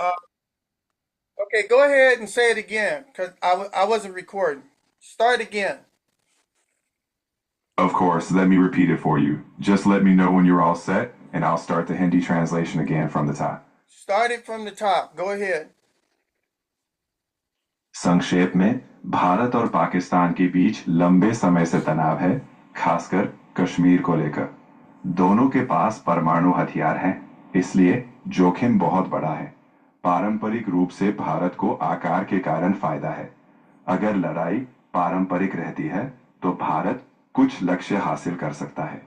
Uh, okay, go ahead and say it again because I wasn't recording. Start again. Of course, let me repeat it for you. Just let me know when you're all set, and I'll start the Hindi translation again from the top. Start it from the top. Go ahead. संक्षेप में, भारत और पाकिस्तान के बीच लंबे समय से तनाव है, खासकर कश्मीर को लेकर। दोनों के पास परमाणु हथियार हैं, इसलिए जोखिम बहुत बड़ा है। पारंपरिक रूप से भारत को आकार के कारण फायदा है। अगर लड़ाई पारंपरिक रहती है, तो भारत कुछ लक्ष्य हासिल कर सकता है।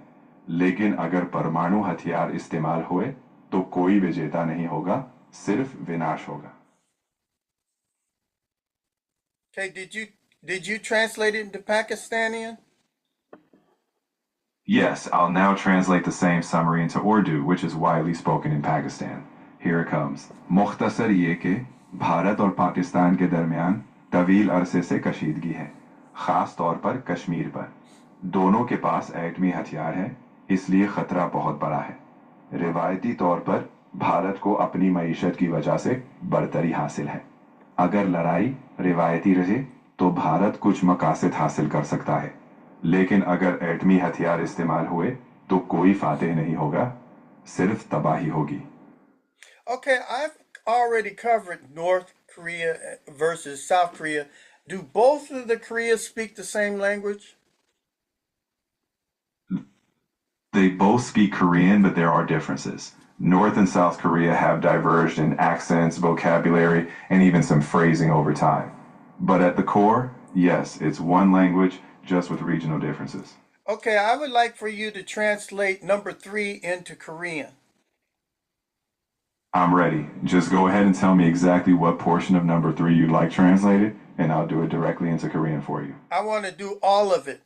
लेकिन अगर परमाणु हथियार इस्तेमाल हुए, तो कोई विजेता नहीं होगा, सिर्फ विनाश होगा। Okay, did you translate it into Pakistani? Yes, I'll now translate the same summary into Urdu, which is widely spoken in Pakistan. Here it comes. मुख्तसर ये कि भारत और पाकिस्तान के दरमियान तवील अरसे से कशीदगी है, खास तौर पर कश्मीर पर। दोनों के पास एटमी हथियार हैं, इसलिए खतरा बहुत बड़ा है। रिवायती तौर पर भारत को अपनी मईशत की वजह से बरतरी हासिल है। अगर लड़ाई रिवायती रहे, तो भारत कुछ मकासद हासिल कर सकता है। लेकिन अगर एटमी हथियार इस्तेमाल हुए, तो कोई फातेह नहीं होगा, सिर्फ तबाही होगी। Okay, I've already covered North Korea versus South Korea. Do both of the Koreas speak the same language? They both speak Korean, but there are differences. North and South Korea have diverged in accents, vocabulary, and even some phrasing over time. But at the core, yes, it's one language, just with regional differences. Okay, I would like for you to translate number 3 into Korean. I'm ready. Just go ahead and tell me exactly what portion of number three you'd like translated, and I'll do it directly into Korean for you. I want to do all of it.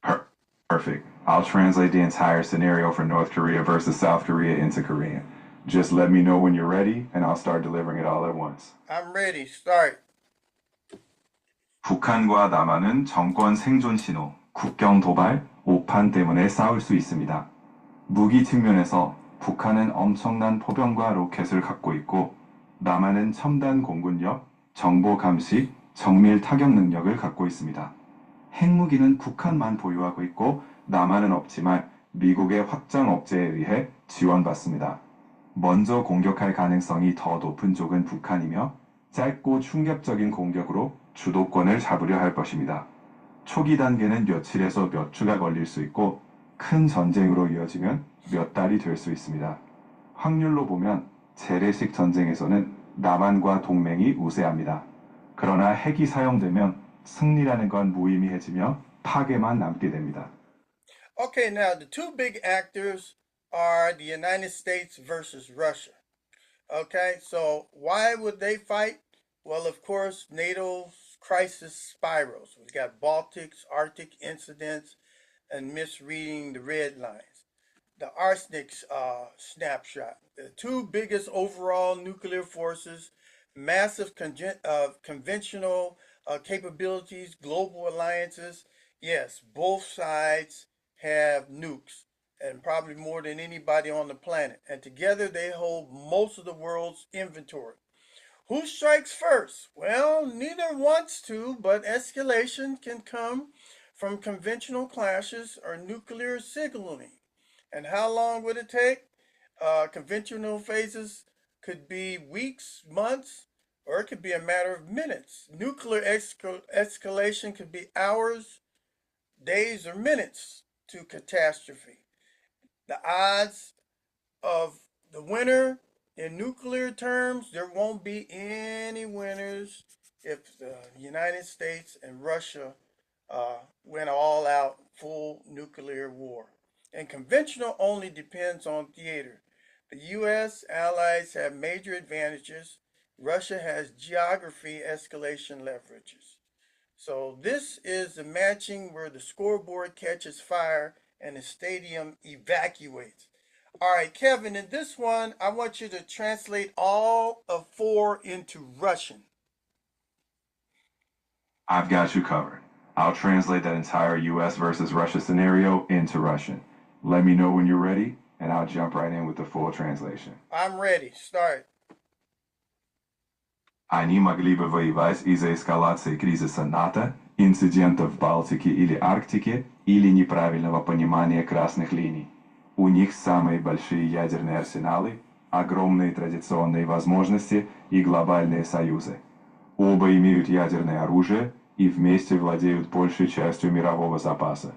Per- Perfect. I'll translate the entire scenario for North Korea versus South Korea into Korean. Just let me know when you're ready, and I'll start delivering it all at once. I'm ready. Start. 북한과 남한은 정권 생존 신호, 국경 도발, 오판 때문에 싸울 수 있습니다. 무기 측면에서 북한은 엄청난 포병과 로켓을 갖고 있고, 남한은 첨단 공군력, 정보 감시, 정밀 타격 능력을 갖고 있습니다. 핵무기는 북한만 보유하고 있고, 남한은 없지만 미국의 확장 억제에 의해 지원받습니다. 먼저 공격할 가능성이 더 높은 쪽은 북한이며, 짧고 충격적인 공격으로 주도권을 잡으려 할 것입니다. 초기 단계는 며칠에서 몇 주가 걸릴 수 있고, 큰 전쟁으로 이어지면 몇 달이 될 수 있습니다. 확률로 보면 재래식 전쟁에서는 남한과 동맹이 우세합니다. 그러나 핵이 사용되면 승리라는 건 무의미해지며 파괴만 남게 됩니다. Okay, now the two big actors are the United States versus Russia. Okay, so why would they fight? Well, of course, NATO's crisis spirals. We got Baltics, Arctic incidents, and misreading the red lines. The arsenic snapshot. The two biggest overall nuclear forces, massive conventional capabilities, global alliances. Yes, both sides have nukes, and probably more than anybody on the planet. And together they hold most of the world's inventory. Who strikes first? Well, neither wants to, but escalation can come from conventional clashes or nuclear signaling. And how long would it take? Conventional phases could be weeks, months, or it could be a matter of minutes. Nuclear escalation could be hours, days, or minutes to catastrophe. The odds of the winner in nuclear terms, there won't be any winners if the United States and Russia went all out full nuclear war. And conventional only depends on theater. The U.S. allies have major advantages. Russia has geography escalation leverages. So this is the matching where the scoreboard catches fire and the stadium evacuates. All right, Kevin, in this one, I want you to translate all of 4 into Russian. I've got you covered. I'll translate that entire US versus Russia scenario into Russian. Let me know when you're ready, and I'll jump right in with the full translation. I'm ready. Start. Они могли бы воевать из-за эскалации кризиса НАТО, инцидентов в Балтике или Арктике, или неправильного понимания красных линий. У них самые большие ядерные арсеналы, огромные традиционные возможности и глобальные союзы. Оба имеют ядерное оружие и вместе владеют большей частью мирового запаса.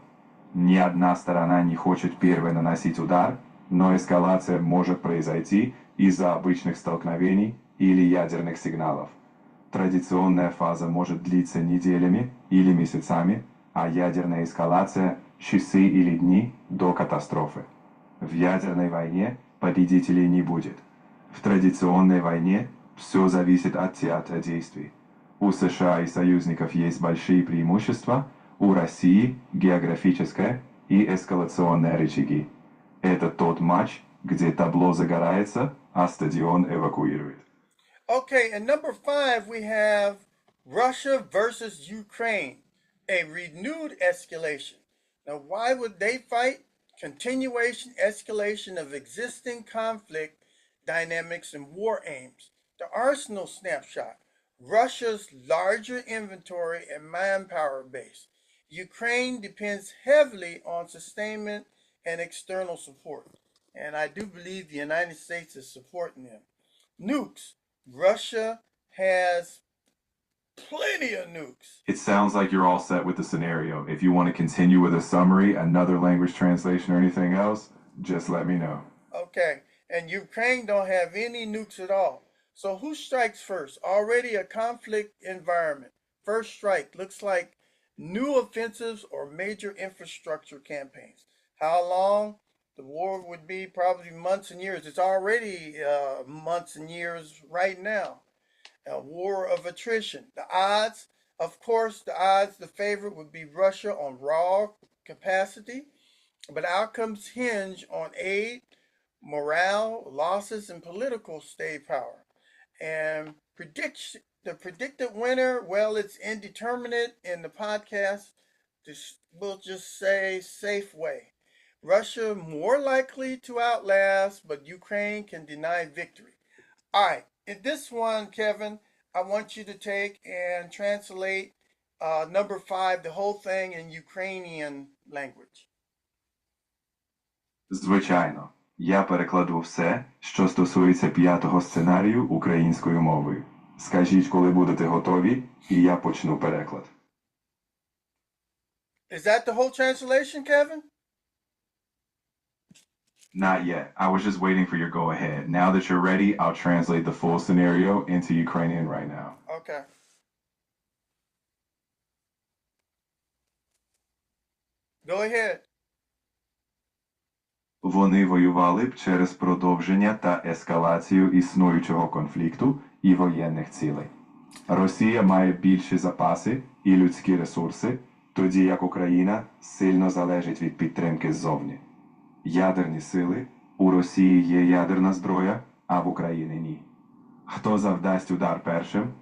Ни одна сторона не хочет первой наносить удар, но эскалация может произойти из-за обычных столкновений или ядерных сигналов. Традиционная фаза может длиться неделями или месяцами, а ядерная эскалация – часы или дни до катастрофы. В ядерной войне победителей не будет. В традиционной войне все зависит от театра действий. У США и союзников есть большие преимущества, у России географическое и эскалационные рычаги. Это тот матч, где табло загорается, а стадион эвакуирует. Okay, and number 5, we have Russia versus Ukraine, a renewed escalation. Now, why would they fight? Continuation, escalation of existing conflict dynamics and war aims. The arsenal snapshot. Russia's larger inventory and manpower base. Ukraine depends heavily on sustainment and external support. And I do believe the United States is supporting them. Nukes. Russia has plenty of nukes. It sounds like you're all set with the scenario. If you want to continue with a summary, another language translation, or anything else, just let me know. Okay, and Ukraine don't have any nukes at all. So who strikes first? Already a conflict environment. First strike looks like new offensives or major infrastructure campaigns. How long? The war would be probably months and years. It's already months and years right now. A war of attrition. The odds, of course, the favorite would be Russia on raw capacity, but outcomes hinge on aid, morale, losses, and political stay power. And the predicted winner, well, it's indeterminate in the podcast. We'll just say safe way. Russia more likely to outlast, but Ukraine can deny victory. All right, in this one, Kevin, I want you to take and translate number 5, the whole thing in Ukrainian language. Звичайно, я перекладу все, що стосується п'ятого сценарію українською мовою. Скажіть, коли будете готові, і я почну переклад. Is that the whole translation, Kevin? Not yet. I was just waiting for your go ahead. Now that you're ready, I'll translate the full scenario into Ukrainian right now. Okay. Go ahead. Вони воювали б через продовження та ескалацію існуючого конфлікту і воєнних цілей. Росія має більші запаси і людські ресурси, тоді як Україна сильно залежить від підтримки ззовні. Ядерні сили – у Росії є ядерна зброя, а в Україні ні. Хто завдасть удар першим?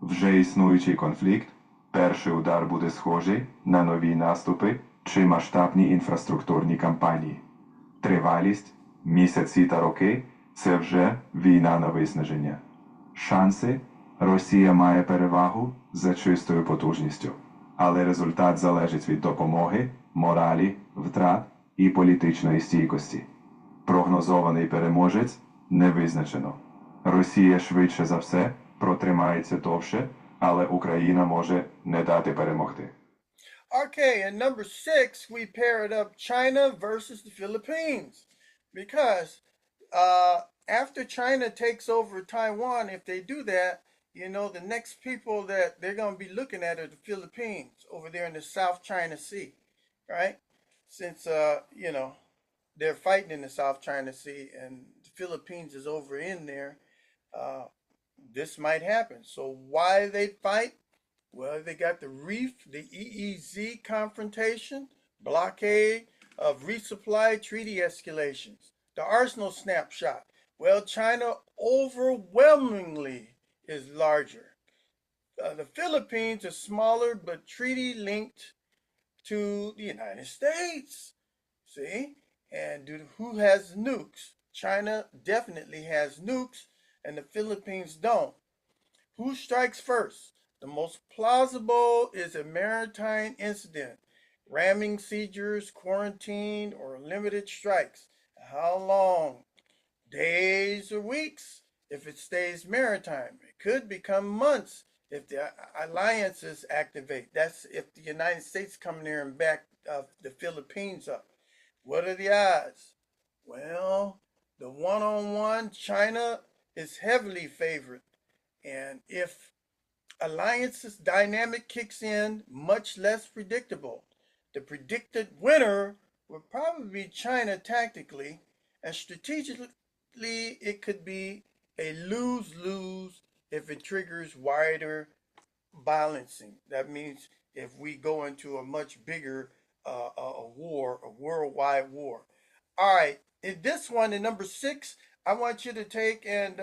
Вже існуючий конфлікт, перший удар буде схожий на нові наступи чи масштабні інфраструктурні кампанії. Тривалість, місяці та роки – це вже війна на виснаження. Шанси – Росія має перевагу за чистою потужністю, але результат залежить від допомоги, моралі, втрат і політичної стійкості. Прогнозований переможець не визначено. Росія швидше за все протримається довше, але Україна може не дати перемогти. Okay, and number 6, we paired up China versus the Philippines. Because after China takes over Taiwan, if they do that, the next people that they're going to be looking at are the Philippines over there in the South China Sea, right? Since, they're fighting in the South China Sea and the Philippines is over in there, this might happen. So why they fight? Well, they got the the EEZ confrontation, blockade of resupply, treaty escalations, the arsenal snapshot. Well, China overwhelmingly is larger. The Philippines are smaller but treaty linked to the United States. See? And who has nukes? China definitely has nukes, and the Philippines don't. Who strikes first? The most plausible is a maritime incident, ramming seizures, quarantine, or limited strikes. How long? Days or weeks if it stays maritime. It could become months if the alliances activate. That's if the United States come there and back the Philippines up. What are the odds? Well, the one-on-one China is heavily favored, and if alliances dynamic kicks in, much less predictable. The predicted winner would probably be China tactically, and strategically, it could be a lose lose if it triggers wider balancing. That means if we go into a much bigger war, a worldwide war. All right, in this one, in number six, I want you to take and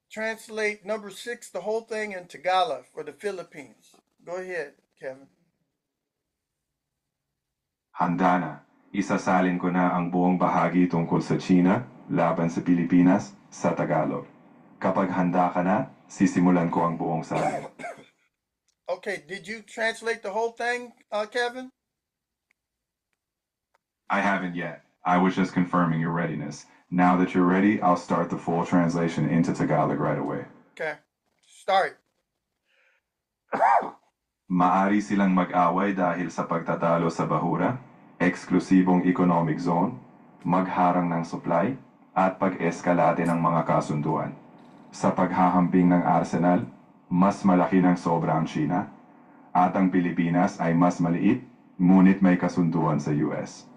translate number six, the whole thing in Tagalog for the Philippines. Go ahead, Kevin. Handa na. Isasalin ko na ang buong bahagi tungkol sa China laban sa Pilipinas sa Tagalog. Kapag handa ka na, sisimulan ko ang buong salin. Okay, did you translate the whole thing, Kevin? I haven't yet. I was just confirming your readiness. Now that you're ready, I'll start the full translation into Tagalog right away. Okay, start. Maari silang mag-away dahil sa pagtatalo sa bahura, eksklusibong economic zone, magharang ng supply, at pag-eskalate ng mga kasunduan. Sa paghahambing ng arsenal, mas malaki ng sobra ang China, at ang Pilipinas ay mas maliit, ngunit may kasunduan sa US.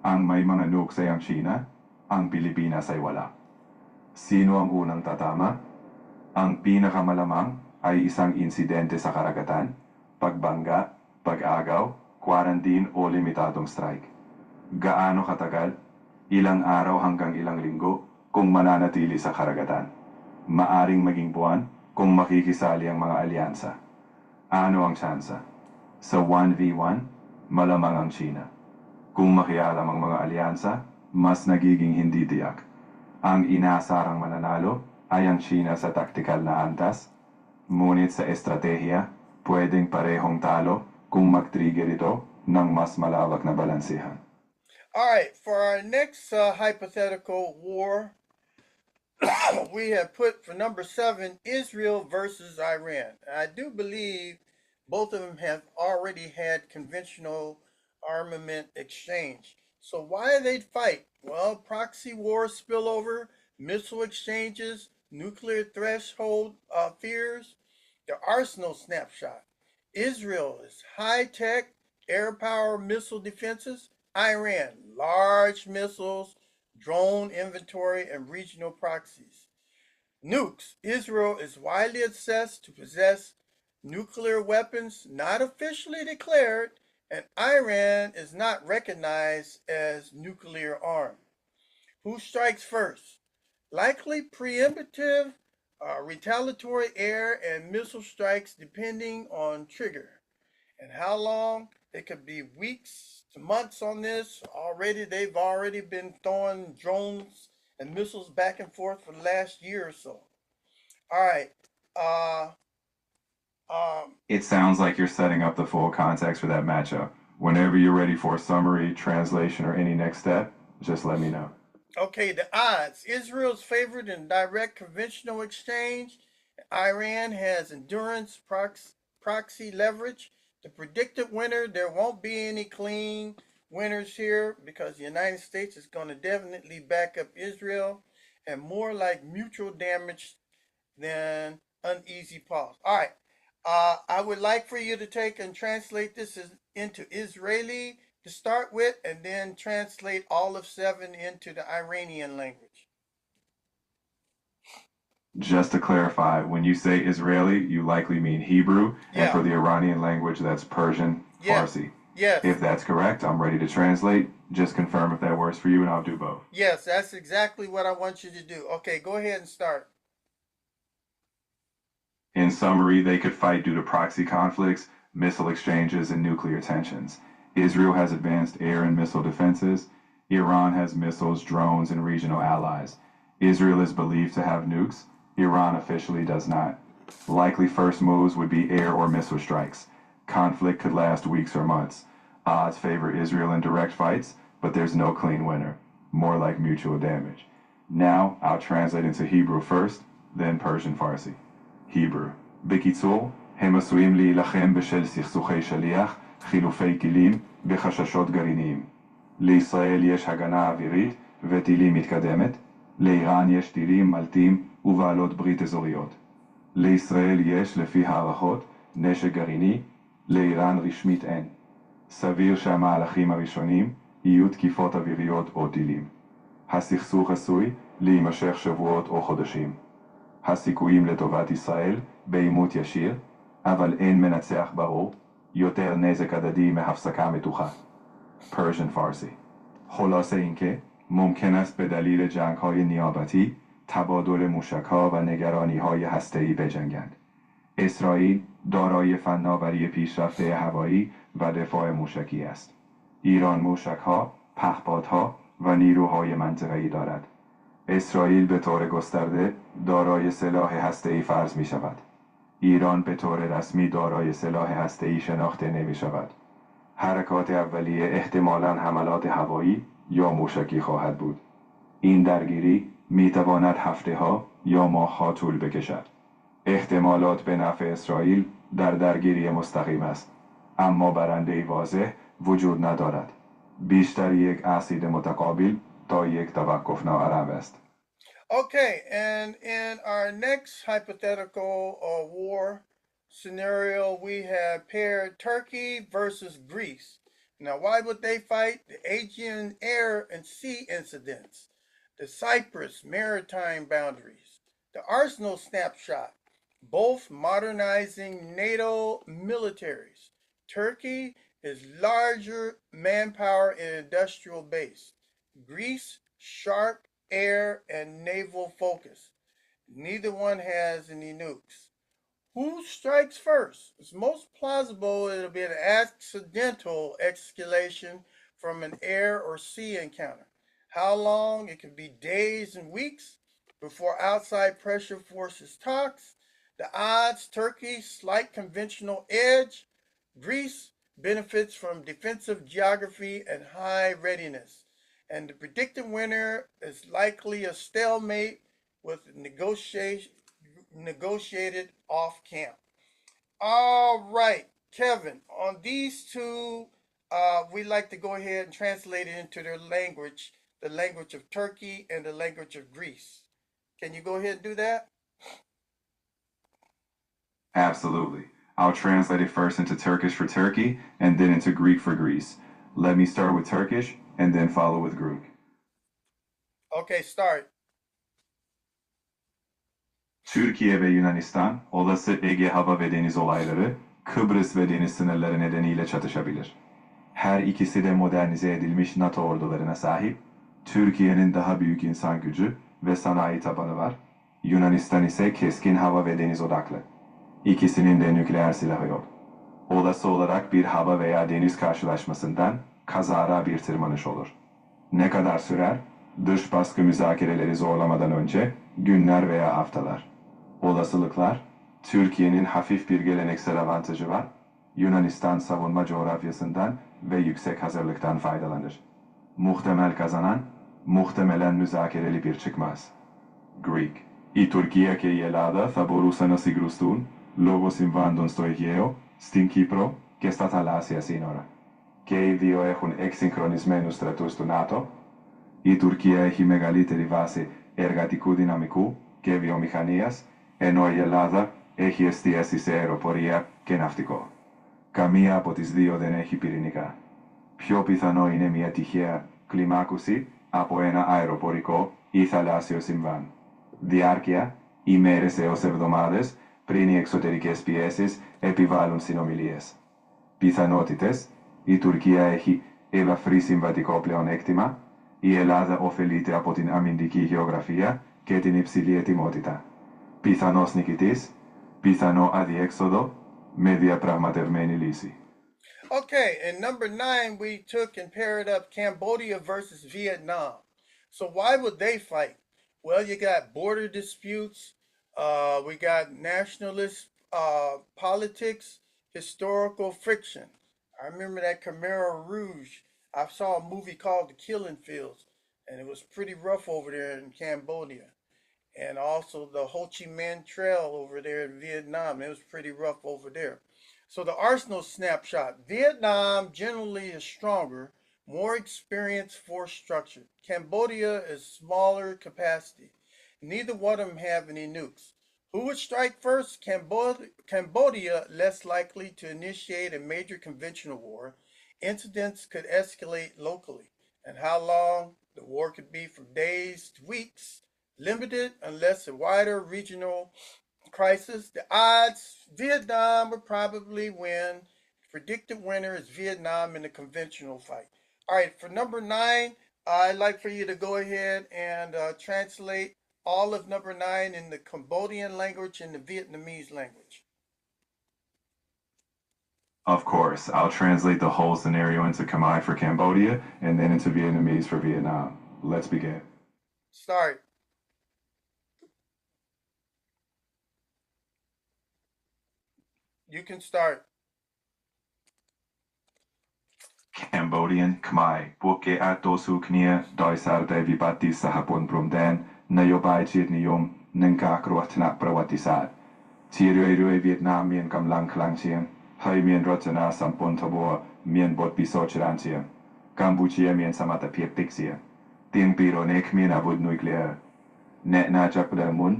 Ang may mga nukes ay ang China, ang Pilipinas ay wala. Sino ang unang tatama? Ang pinakamalamang ay isang insidente sa karagatan, pagbangga, pag-agaw, quarantine o limitadong strike. Gaano katagal? Ilang araw hanggang ilang linggo kung mananatili sa karagatan. Maaring maging buwan kung makikisali ang mga alyansa. Ano ang tsansa? Sa 1v1, malamang ang China. Kung makialam ang mga alyansa, mas nagiging hindi tiyak. Ang inaasarang mananalo ay ang China sa taktikal na antas, ngunit sa estratehiya, pwedeng parehong talo kung mag-trigger ito ng mas malawak na balansehan. All right, for our next hypothetical war, we have put for number seven Israel versus Iran. I do believe both of them have already had conventional armament exchange. So why they'd fight? Well, proxy war spillover, missile exchanges, nuclear threshold fears, the arsenal snapshot. Israel is high tech air power missile defenses. Iran, large missiles, drone inventory, and regional proxies. Nukes. Israel is widely assessed to possess nuclear weapons not officially declared, and Iran is not recognized as nuclear armed. Who strikes first? Likely preemptive, retaliatory air and missile strikes depending on trigger. And how long? It could be weeks to months on this. They've already been throwing drones and missiles back and forth for the last year or so. All right. It sounds like you're setting up the full context for that matchup. Whenever you're ready for a summary, translation, or any next step, just let me know. Okay, the odds. Israel's favored in direct conventional exchange. Iran has endurance proxy leverage. The predicted winner, there won't be any clean winners here because the United States is going to definitely back up Israel and more like mutual damage than uneasy pause. All right. I would like for you to take and translate this into Israeli to start with, and then translate all of seven into the Iranian language. Just to clarify, when you say Israeli, you likely mean Hebrew, and for the Iranian language, that's Persian, Farsi. Yes. If that's correct, I'm ready to translate. Just confirm if that works for you, and I'll do both. Yes, that's exactly what I want you to do. Okay, go ahead and start. In summary, they could fight due to proxy conflicts, missile exchanges, and nuclear tensions. Israel has advanced air and missile defenses. Iran has missiles, drones, and regional allies. Israel is believed to have nukes. Iran officially does not. Likely first moves would be air or missile strikes. Conflict could last weeks or months. Odds favor Israel in direct fights, but there's no clean winner. More like mutual damage. Now, I'll translate into Hebrew first, then Persian Farsi. Hebrew. בקיצור, הם עשויים להילחם בשל סכסוכי שליח, חילופי טילים וחששות גרעיניים. לישראל יש הגנה אווירית וטילים מתקדמת, לאיראן יש טילים מלטים ובעלות ברית אזוריות. לישראל יש, לפי הערכות, נשק גרעיני, לאיראן רשמית אין. סביר שהמהלכים הראשונים יהיו תקיפות אוויריות או טילים. הסכסוך עשוי להימשך שבועות או חודשים. הסיכויים לטובת ישראל בעימות ישיר, אבל אין מנצח ברור, יותר נזק הדדי מהפסקה מתוחה. Persian Farsi. خلاصه اینکه ممکن است به دلیل جنگ‌های نیابتی تبادل موشک‌ها و نگرانی‌های هسته‌ای بجنگند. اسرائیل دارای فناوری پیشرفته هوایی و دفاع موشکی است. ایران موشک‌ها، پهپادها و نیروهای منطقه‌ای دارد. اسرائیل به طور گسترده دارای سلاح هسته‌ای فرض می‌شود. ایران به طور رسمی دارای سلاح هسته‌ای شناخته نمی‌شود. حرکات اولیه احتمالاً حملات هوایی یا موشکی خواهد بود. این درگیری می‌تواند هفته‌ها یا ماه‌ها طول بکشد. احتمالات به نفع اسرائیل در درگیری مستقیم است، اما برنده‌ای واضح وجود ندارد. بیشتر یک اسید متقابل تا یک توقف ناآرام است. Okay, and in our next hypothetical war scenario, we have paired Turkey versus Greece. Now, why would they fight? The Aegean air and sea incidents, the Cyprus maritime boundaries, the Arsenal snapshot, both modernizing NATO militaries. Turkey is larger manpower and industrial base. Greece, sharp air and naval focus. Neither one has any nukes. Who strikes first? It's most plausible it'll be an accidental escalation from an air or sea encounter. How long? It could be days and weeks before outside pressure forces talks. The odds: Turkey, slight conventional edge. Greece benefits from defensive geography and high readiness. And the predicted winner is likely a stalemate with negotiated off camp. All right, Kevin, on these two, we like to go ahead and translate it into their language, the language of Turkey and the language of Greece. Can you go ahead and do that? Absolutely. I'll translate it first into Turkish for Turkey and then into Greek for Greece. Let me start with Turkish and then follow with Greek. Okay, start. Türkiye ve Yunanistan olası Ege hava ve deniz olayları, Kıbrıs ve deniz sınırları nedeniyle çatışabilir. Her ikisi de modernize edilmiş NATO ordularına sahip, Türkiye'nin daha büyük insan gücü ve sanayi tabanı var, Yunanistan ise keskin hava ve deniz odaklı. İkisinin de nükleer silahı yok. Olası olarak bir hava veya deniz karşılaşmasından kazara bir tırmanış olur. Ne kadar sürer? Dış baskı müzakereleri zorlamadan önce günler veya haftalar. Olasılıklar, Türkiye'nin hafif bir geleneksel avantajı var, Yunanistan savunma coğrafyasından ve yüksek hazırlıktan faydalanır. Muhtemel kazanan, muhtemelen müzakereli bir çıkmaz. Greek. Η Τουρκία και η Ελλάδα θα μπορούσαν να συγκρουστούν λόγω συμβάντων στο Αιγαίο, στην Κύπρο και στα θαλάσσια σύνορα. Και οι δύο έχουν εξυγχρονισμένους στρατούς του ΝΑΤΟ. Η Τουρκία έχει μεγαλύτερη βάση εργατικού δυναμικού και βιομηχανίας, ενώ η Ελλάδα έχει εστίαση σε αεροπορία και ναυτικό. Καμία από τις δύο δεν έχει πυρηνικά. Πιο πιθανό είναι μια τυχαία κλιμάκωση από ένα αεροπορικό ή θαλάσσιο συμβάν. Διάρκεια, ημέρες έως εβδομάδες πριν οι εξωτερικές πιέσεις επιβάλλουν συνομιλίες. Πιθανότητες, η Τουρκία έχει ελαφρύ συμβατικό πλεονέκτημα, η Ελλάδα ωφελείται από την αμυντική γεωγραφία και την υψηλή ετοιμότητα. Πιθανός νικητής, πιθανό αδιέξοδο, με διαπραγματευμένη λύση. Okay, and number 9, we took and paired up Cambodia versus Vietnam. So why would they fight? Well, you got border disputes, we got nationalist politics, historical friction. I remember that Khmer Rouge. I saw a movie called The Killing Fields, and it was pretty rough over there in Cambodia, and also the Ho Chi Minh Trail over there in Vietnam. It was pretty rough over there. So the Arsenal snapshot. Vietnam generally is stronger, more experienced, force structured. Cambodia is smaller capacity. Neither one of them have any nukes. Who would strike first? Cambodia less likely to initiate a major conventional war. Incidents could escalate locally. And how long? The war could be from days to weeks, limited unless a wider regional crisis. The odds, Vietnam would probably win. Predicted winner is Vietnam in the conventional fight. All right, for number 9, I'd like for you to go ahead and translate all of number 9 in the Cambodian language and the Vietnamese language. Of course, I'll translate the whole scenario into Khmer for Cambodia and then into Vietnamese for Vietnam. Let's begin. Start. You can start. Cambodian Khmer ពួកគេអាចតស៊ូគ្នាដោយសារតែវិបត្តិសហព័ន្ធព្រំដែននយោបាយជាតិនិយមនិងការគ្រោះថ្នាក់ប្រវត្តិសាស្ត្រជារឿយៗវៀតណាមមានកម្លាំងខ្លាំងជាងហើយមានរចនាសម្ព័ន្ធធំមានបទពិសោធន៍ច្រើនជាងកម្ពុជាមានសមត្ថភាពតិចជាងទាំងពីរនេះគ្មានអាវុធនុយក្លេអ៊ែរអ្នកណាចាប់ផ្ដើមមុន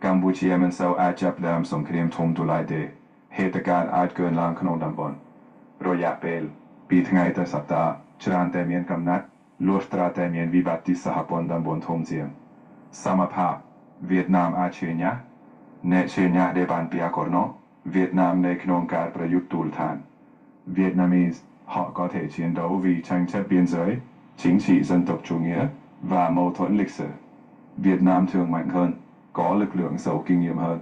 កម្ពុជាមិនសូវអាចចាប់ផ្ដើមសង្គ្រាមធំទូលាយទេហេតុការណ៍អាចកើនឡើងក្នុងតំបន់រយៈពេលពីថ្ងៃទៅសប្តាហ៍ច្រើនតែមានកំណត់លុះត្រាតែមានវិបត្តិសហព័ន្ធតំបន់ធំជាងសមភាពវៀតណាមអាចឈឺញ៉ាស់អ្នកឈឺញ៉ាស់ដែលបានពីអាកូរណូវៀតណាមនៅក្នុងការប្រយុទ្ធទូលឋាន Vietnamese họ có thể chiến đấu vì tranh chấp biên giới chính trị dân tộc chủ nghĩa và mâu thuẫn lịch sử Việt Nam thường mạnh hơn có lực lượng giàu kinh nghiệm hơn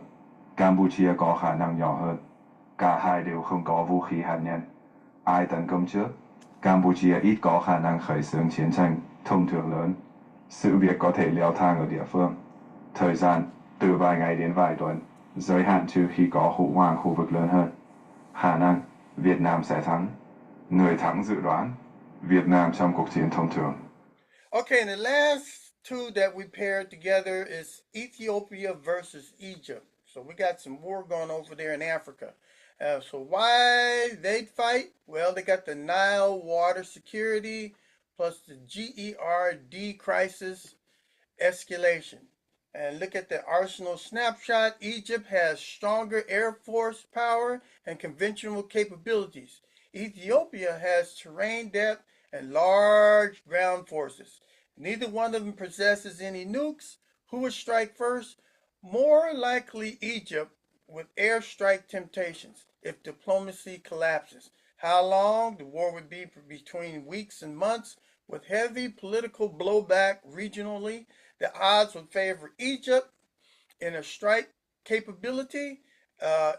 Campuchia có khả năng nhỏ hơn cả hai đều không có vũ khí hạt nhân ai tấn công trước Campuchia ít có khả năng khởi xướng chiến tranh thông thường lớn sự việc có thể leo thang ở địa phương thời gian từ vài ngày đến vài tuần giới hạn trừ khi có khủng hoảng khu vực lớn hơn khả năng Việt Nam sẽ thắng người thắng dự đoán Việt Nam trong cuộc chiến thông thường. Okay, and the last two that we paired together is Ethiopia versus Egypt. So we got some war going over there in Africa. So why they'd fight? Well, they got the Nile water security plus the GERD crisis escalation. And look at the arsenal snapshot. Egypt has stronger air force power and conventional capabilities. Ethiopia has terrain depth and large ground forces. Neither one of them possesses any nukes. Who would strike first? More likely Egypt, with airstrike temptations if diplomacy collapses. How long? The war would be between weeks and months, with heavy political blowback regionally. The odds would favor Egypt in a strike capability.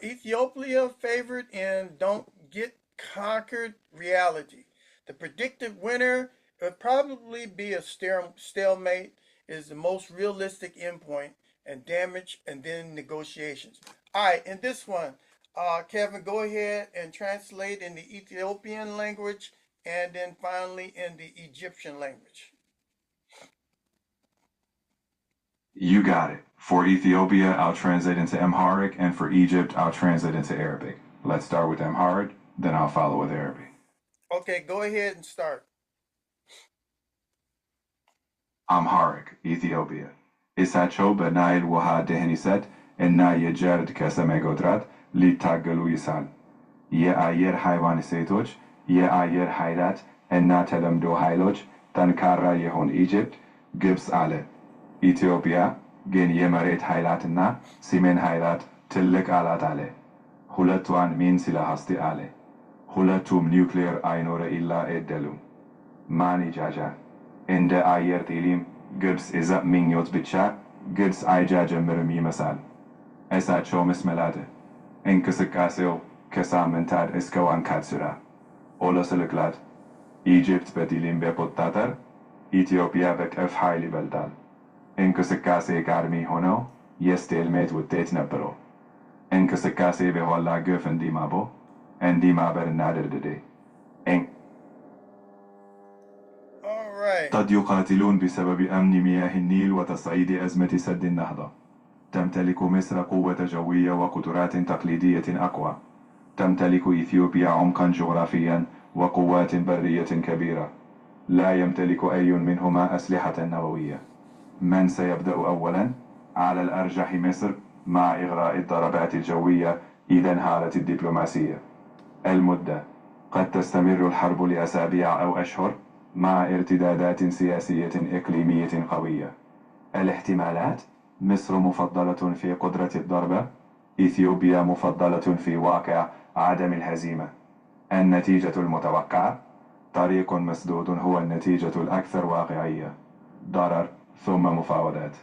Ethiopia favored in don't get conquered reality. The predicted winner would probably be a stalemate, is the most realistic endpoint, and damage and then negotiations. All right, in this one, Kevin, go ahead and translate in the Ethiopian language and then finally in the Egyptian language. You got it. For Ethiopia, I'll translate into Amharic, and for Egypt, I'll translate into Arabic. Let's start with Amharic, then I'll follow with Arabic. Okay, go ahead and start. Amharic, Ethiopia. እሳቸው በናይል ውሃ ደህንነት እና የጀርድ ከሰማይ ጎትራት ሊታገሉ ይሳል የአየር ኃይዋን ሴቶች የአየር ኃይላት እና ተለምዶ ኃይሎች ጠንካራ የሆን ኢጅፕት ግብፅ አለ ኢትዮጵያ ግን የመሬት ኃይላትና ሲሜን ኃይላት ትልቅ አላት አለ ሁለቷን ሚን ስለ ሀስቲ አለ ሁለቱም ኒውክሌር አይኖረ ኢላ ኤደሉ ማን ይጃጃል እንደ አየር ጤሊም ግብፅ የዘብ ምኞት ብቻ ግብፅ አይጃጀምርም ይመሳል እሳቸው መስመላደ እንቅስቃሴው ከሳምንታት እስከ ዋንካት ስራ olasılıklar, Egypt በዲሊም በቆጣጠር ኢትዮጵያ በከፍ ኃይል ይበልጣል። እንቅስቃሴ ቀዳሚ ሆነው የስቴልሜት ውጤት ነበረው። እንቅስቃሴ በኋላ ግፍ እንዲማቦ እንዲማበር እናደርድዴ All right. قد يقاتلون بسبب أمن مياه النيل وتصعيد أزمة سد النهضة. تمتلك مصر قوة جوية وقدرات تقليدية أقوى. تمتلك إثيوبيا عمقا جغرافيا وقوات برية كبيرة. لا يمتلك أي منهما أسلحة نووية. من سيبدأ أولا؟ على الأرجح مصر مع إغراء الضربات الجوية إذا انهارت الدبلوماسية. المدة قد تستمر الحرب لأسابيع أو أشهر مع ارتدادات سياسية إقليمية قوية. الاحتمالات: مصر مفضلة في قدرة الضربة، إثيوبيا مفضلة في واقع عدم الهزيمة. النتيجة المتوقعة: طريق مسدود هو النتيجة الأكثر واقعية. ضرر ثم مفاوضات.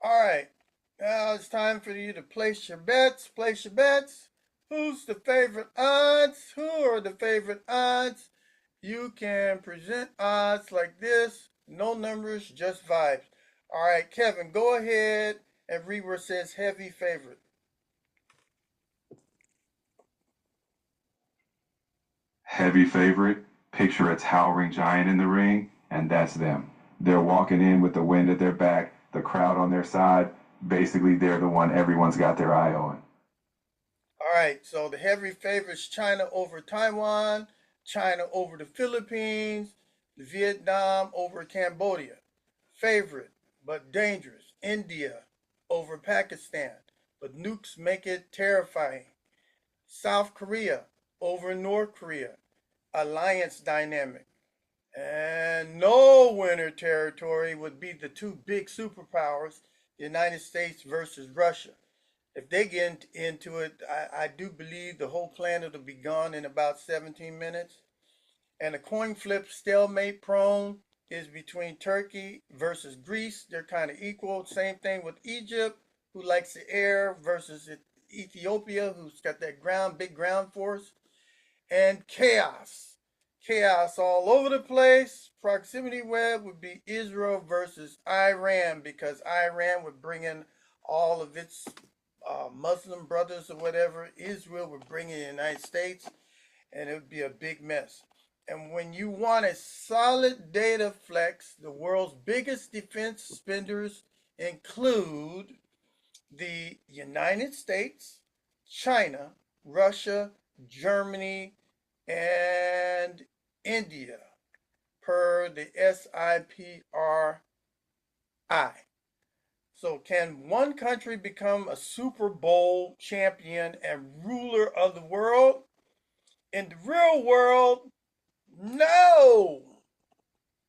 All right. Now it's time for you to place your bets. Place your bets. Who's the favorite odds? Who are the favorite odds? You can present odds like this. No numbers, just vibes. All right, Kevin, go ahead and read where it says heavy favorite. Heavy favorite, picture a towering giant in the ring, and that's them. They're walking in with the wind at their back, the crowd on their side. Basically, they're the one everyone's got their eye on. All right, so the heavy favorites: China over Taiwan, China over the Philippines, Vietnam over Cambodia. Favorite, but dangerous: India over Pakistan, but nukes make it terrifying. South Korea over North Korea, alliance dynamic. And no winner territory would be the two big superpowers, the United States versus Russia. If they get into it, I do believe the whole planet will be gone in about 17 minutes. And a coin flip stalemate prone is between Turkey versus Greece. They're kind of equal. Same thing with Egypt, who likes the air, versus Ethiopia, who's got that big ground force. And chaos. Chaos all over the place. Proximity web would be Israel versus Iran, because Iran would bring in all of its Muslim brothers or whatever. Israel would bring in the United States, and it would be a big mess. And when you want a solid data flex, the world's biggest defense spenders include the United States, China, Russia, Germany, and India, per the SIPRI. So, can one country become a Super Bowl champion and ruler of the world? In the real world, no.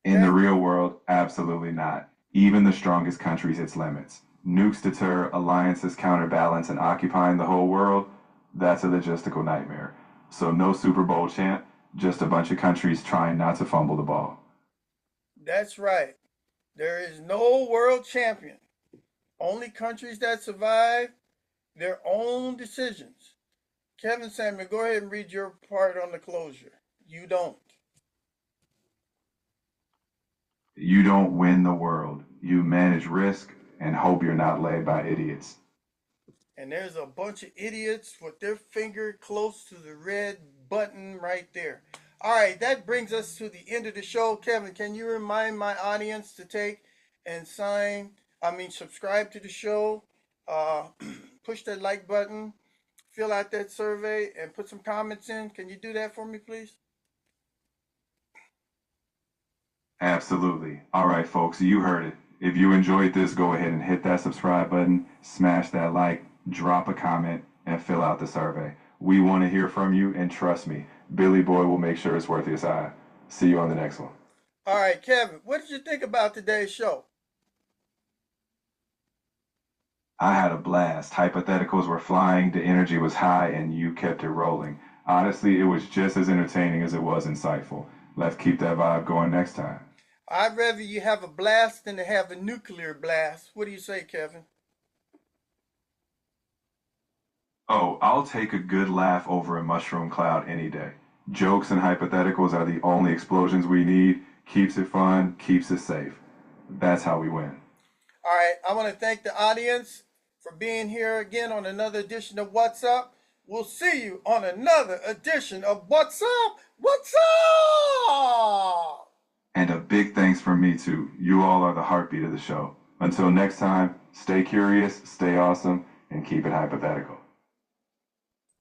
In the real world, absolutely not. Even the strongest countries its limits. Nukes deter, alliances counterbalance, and occupying the whole world, that's a logistical nightmare. So no Super Bowl champ, just a bunch of countries trying not to fumble the ball. That's right. There is no world champion. Only countries that survive their own decisions. Kevin Samuel, go ahead and read your part on the closure. You don't. You don't win the world. You manage risk and hope you're not led by idiots. And there's a bunch of idiots with their finger close to the red button right there. All right, that brings us to the end of the show. Kevin, can you remind my audience to take and subscribe to the show, uh, push that like button, fill out that survey, and put some comments in? Can you do that for me, please? Absolutely. All right, folks, you heard it. If you enjoyed this, go ahead and hit that subscribe button, smash that like, drop a comment, and fill out the survey. We want to hear from you, and trust me, Billy Boy will make sure it's worth his time. See you on the next one. All right, Kevin, what did you think about today's show? I had a blast. Hypotheticals were flying, the energy was high, and you kept it rolling. Honestly, it was just as entertaining as it was insightful. Let's keep that vibe going next time. I'd rather you have a blast than to have a nuclear blast. What do you say, Kevin? Oh, I'll take a good laugh over a mushroom cloud any day. Jokes and hypotheticals are the only explosions we need. Keeps it fun, keeps it safe. That's how we win. All right, I want to thank the audience for being here again on another edition of What's Up. We'll see you on another edition of What's Up? What's Up? And a big thanks from me too. You all are the heartbeat of the show. Until next time, stay curious, stay awesome, and keep it hypothetical.